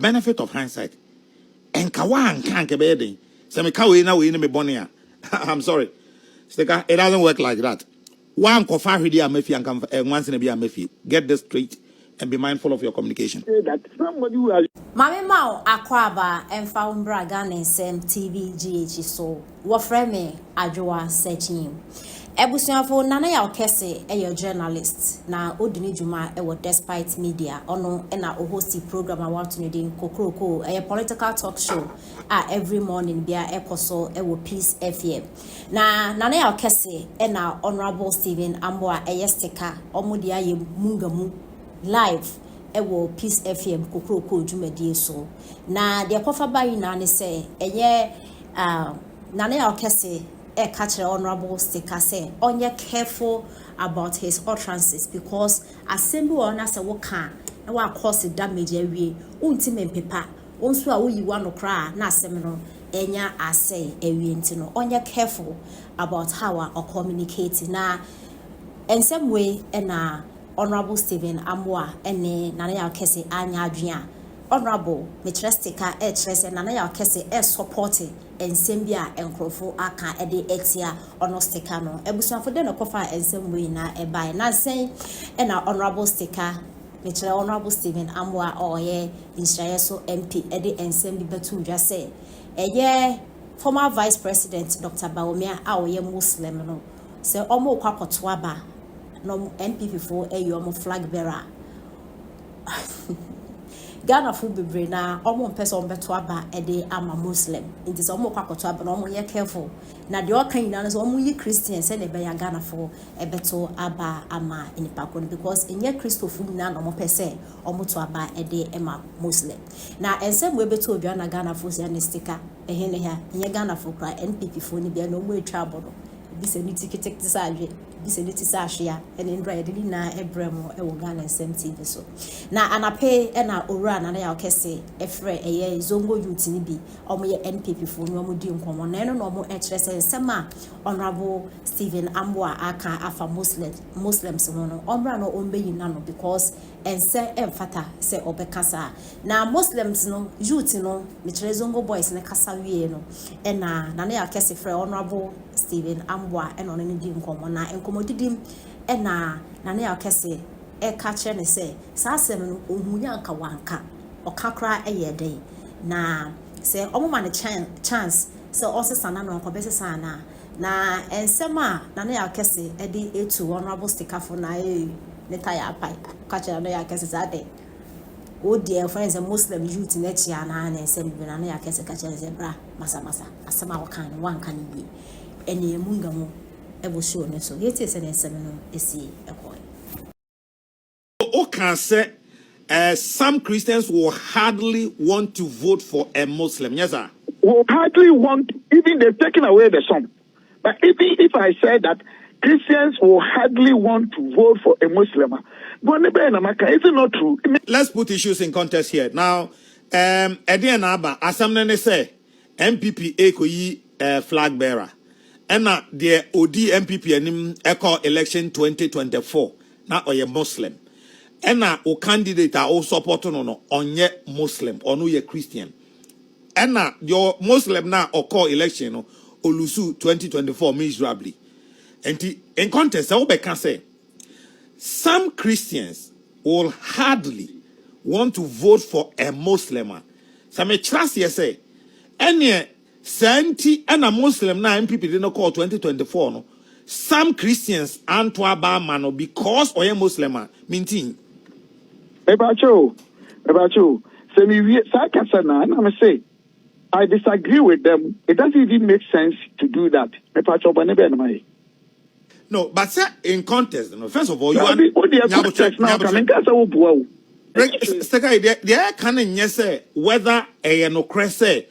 benefit of hindsight. And kawan can't get bedding. Some kawi now in me bonia. I'm sorry. Sticker, it doesn't work like that. One kofa hidi amefi and come once in a be amefi. Get this straight and be mindful of your communication. That somebody who has Mame Mao Akwaba and found Bragan and Sam TV GH so what frame Adjoa searching. Ebusuafo nana ya Kese a journalist na odini juma e despite media ono na o host program I want to need kokroko a political talk show every morning bia ekoso e Peace FM na nana ya Kese na Honorable Stephen Amoah sticker omudia ye mungamu live ewo Peace FM kokroko dwumadie so na de kofa bayi na ne se eye nana ya Kese catch the Honorable sticker say onye careful about his utterances because assembly owner say what can na wa cause damage awie untime pepa onso a woyi wa no kra na asem no enya asay awie ntino onye careful about how or communicate na in some way na Honorable Stephen Amoah ene nana ya Kese anya adwea Honorable Sticker Tress and Nana Kese supporting and Sembia and Crofo aka ede exia ono sticker no ebusuafo de no kofa ensem we na e buy na say and Honorable Sticker Honorable Stephen Amoah oye Inshayeso MP ede ensem bi betu dwa say eye former Vice President Dr. Baumia oye Muslim no say omo kwakoto aba no MPP for omo flag bearer Ghana fu bebre na omo mpese ombeto aba ede ama Muslim nti so omo kwakoto aba na omo ye careful na de okan ina so omo yi Christian se na be ya Ghana fu ebeto aba ama inipa ko because enye Christopher na no mo pese omo to aba ede ema Muslim na ensem we beto odwa na Ghana fu se na sticker ehene ha enye Ghana fu kra NPP fu ni bia na omo etwa abono bi se ni tikitik tisaje biseliti sashia and in ready na ebremo e wo Ghana TV so na anape e na owura na ya Kese efre eye zongo youth ni bi omo ye NPP fo no omo di nkomo na no omo e kire se sema Honorable Stephen Amoah aka afa Muslims no omra no ombe yina no because ense emfata se obekasa na Muslims no youth no me kire zongo boys ne kasa wie no e na ya Kese fre Honorable Stephen Amoah e no ne di nkomo na komodidim na ya Kese catch ne say sa asem no ohunya nka wanka okakra eyede na say omo ma ne chance say osesa na nkobese sana na ensema na ya Kese edi etu Honorable Sticker for na ne tire apai catch na ya Kese sade o dear friends and Muslim youth na chia na ensem bi na ya Kese catch ne say bra masa asema wakan wanka ni bi ene mungamu so yet is an SMN is can say some Christians will hardly want to vote for a Muslim. Yes, sir. Will hardly want, even they've taken away the song. But even if I said that Christians will hardly want to vote for a Muslim, is it not true? Let's put issues in context here. Now, Edian Abba, as some say, MPP Ekoyi flag bearer. And now the OD MPP and echo election 2024 now oye Muslim. And now o candidate are all supporting on ye Muslim or no ye Christian. And now your Muslim now or call election Olusu 2024 miserably. And in contest I can say some Christians will hardly want to vote for a Muslim. Some trust you say any Santi and a Muslim now MPP didn't call 2024 no. Some Christians and to mano because or a Muslim meaning. About you. So me I'm say I disagree with them. It doesn't even make sense to do that. No, but sir, in contest, first of all, you are there can say whether a no crese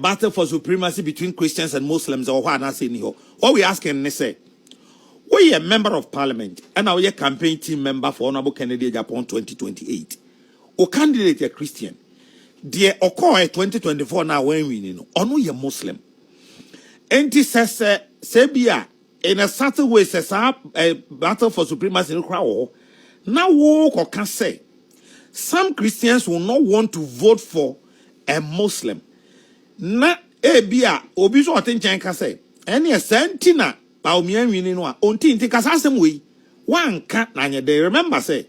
battle for supremacy between Christians and Muslims or what I say here. What we asking say, we a member of parliament and now we a campaign team member for Honorable Kennedy Japan 2028. O candidate a Christian. Dear occur 2024 now when we know or no you Muslim. Enti says Sebia in a certain way says a battle for supremacy in crowd. Now walk or can say some Christians will not want to vote for a Muslim. Na ebia obi so otenchan ka say ene sentina ba omian wini no a onti nti kasa asem we wanka na nye de remember say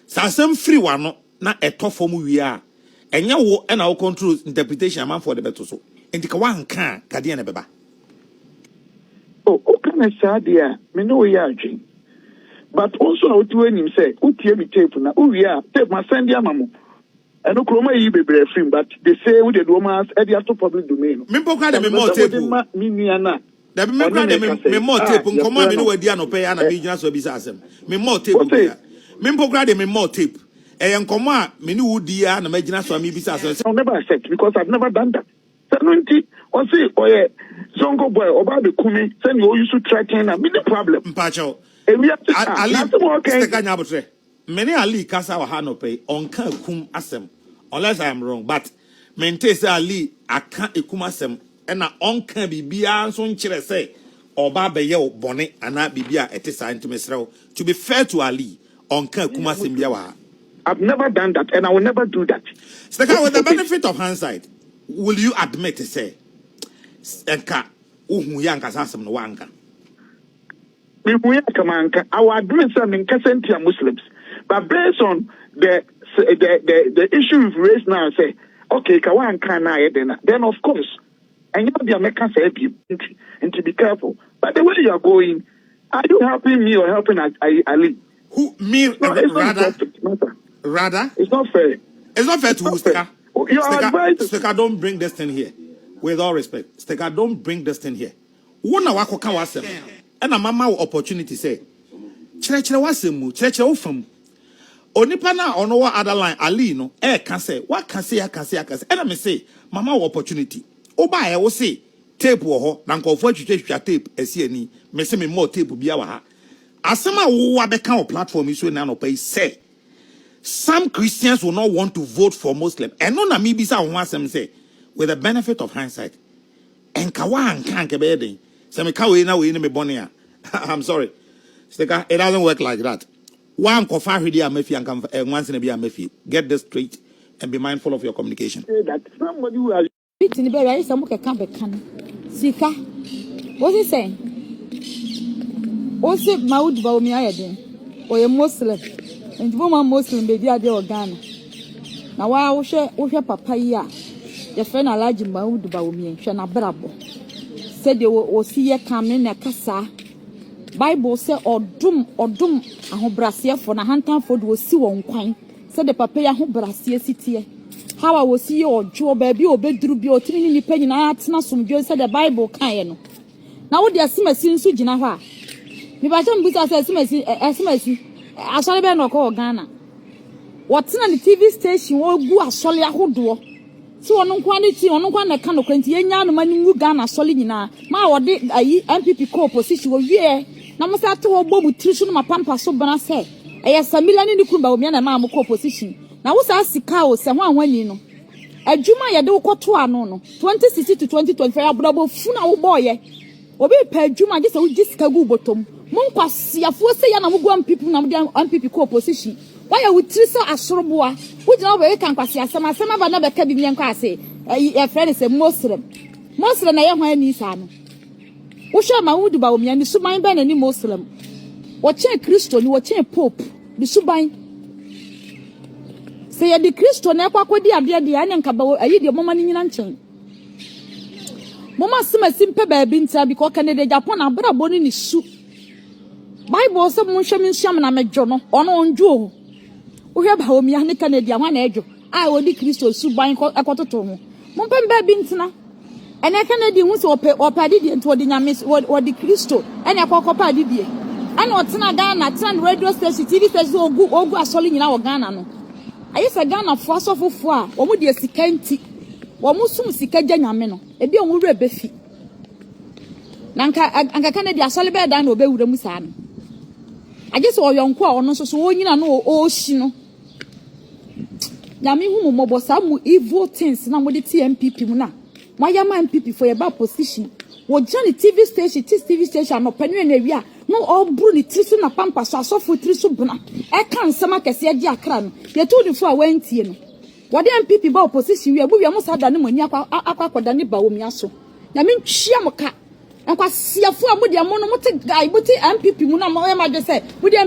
sasem free wano na etofo mu wi a enye wo na wo control interpretation man for the better so nti ka wanka ka de na beba. Oh, okay, na sadia me no we adwin. But also na otu enim say utie mi tape na uwi a tape ma send ya mamo. Eno kroma yi bebre film, but they say we the romance e dey to public domain. Me pokra de me more tape. Me nuana. Da be me pokra de me more tape nkomo me no wadi anope ya na be gyina so bi sa asem. Me more tape. Me pokra de me more tape. E nkomo a me ni wudi ya na me gyina so mi bi sa asem. I'll never accept because I've never done that. Nti o say oye zongo boy oba be kumi say you used to threaten na me the problem. Mpacho. Ali Stekanya botre. Many Ali kasa wa hanope onka kum asem. Unless I am wrong, but mente say Ali aka ekum asem na onka bibia so nkyere say oba beye bone ana bibia etesa ntimesrew. To be fair to Ali, onka ekum asem bia wa. I've never done that and I will never do that. Steka, with the benefit of hindsight, will you admit to say enka uhu ya nkasa asem no wanka? I will admit something Muslims, but based on the issue we've raised now, say, okay, then of course, and you know the Americans say and to be careful. But the way you are going, are you helping me or helping Ali? Who me? No, Rather, it's not fair. It's not fair to Steka. Steka, don't bring this thing here. With all respect, Steka, don't bring this thing here. Wona wako kan wasem. And a mama opportunity say, chere wasemu, chere ufam. Onipa na ono wa other line Ali no can say, what can say, I can say. And I may say, mama opportunity. Oba I will say, tape wo ho, na nkofo twetwa tape esi ani, me say me more tape bia wa ha. Asema wo wa beka o platform iso na no pay say. Some Christians will not want to vote for Muslim. And no na me bisa ho asem say, with the benefit of hindsight. Enkawa anka nkebe den. I'm sorry. It doesn't work like that. One once in a be get this straight and be mindful of your communication. That somebody who has Sika. What's he saying? What's it Maud Baumia? Or a Muslim? And woman Muslim baby are the organ. Now I will share papaya. The friend I like Maud Baumia, Shana Brabo. Said they will see a coming a casa. Bible say or doom a brassier for a hunter for will see one quine. Said the papaya who brassier city. How I will see your Joe baby or bedroom or tiny penny arts, not some girl said the Bible kind. Now what they are seeing since Sujinaha. If I don't put us SMS, I shall be no call Ghana. What's on the TV station will go a solid who so on quantity on one kind of 20 young money Ghana solid na ma or the MPP co position will year. Namasa to a bob with tuition my pampa so bana say. I have a million in the Kumba and a mamma co position. Now was asked cows and one when you know. A Juma ya do to no 2060 to 2025 double funa boy. Obe per Juma just a discagu bottom. Monquas ya force ya na muguan people na MPP co position. Why are we Trisa Ashroboa? Who do not can pass some ba na be kabi nyan kwase. Your friend is a Muslim. Muslim na ye hwan ni sa no. Wo hwa ma wudu ba wo mia ni suban ba na ni Muslim. Wo chen Christo ni wo chen Pope. Ni suban. Se ye di Christo na kwakwodi ade de anya nka ba ayi de mama ni nyina nchen. Mama sima simpe ba bi ntia bi ko Canada Japan abra boni ni su. Bible say mo hwem nsiam na medjo no ono onjo. Uhwe ba omi ane Canada wan na ejo a odi Kristo suban ekototo ho mo pemba bi ntina ene Canada hu se opa didi ento odi nyame odi Kristo ene akokopa didi ana otena Ghana tena radio station TV station ogu asoli nyina wo Ghana no ayesa Ghana fo asofofo a omo de sika nti omo sum sika gya nyame no ebi omo wura befi nanka Canada asoli be dan no be wura mu saa no agese oyonko a ono so onyina no o hyi no Yami hu mo bosa mu evil things na mo de TMPP mu na. Mo ya ma MPP for your back position. Wo jani TV station no panu na wi a no all bruni trisu na pampa so asofo trisu buna e kan nsema kese agi akra no ye to ni fo a wantie no wode MPP ba opposition wi abu wi mo sada ne mani akwa ne ba wo mi aso na me ntwia mo ka nkwa siafo a mo de mo no mo te guy mo te MPP mu na mo e ma de say mo de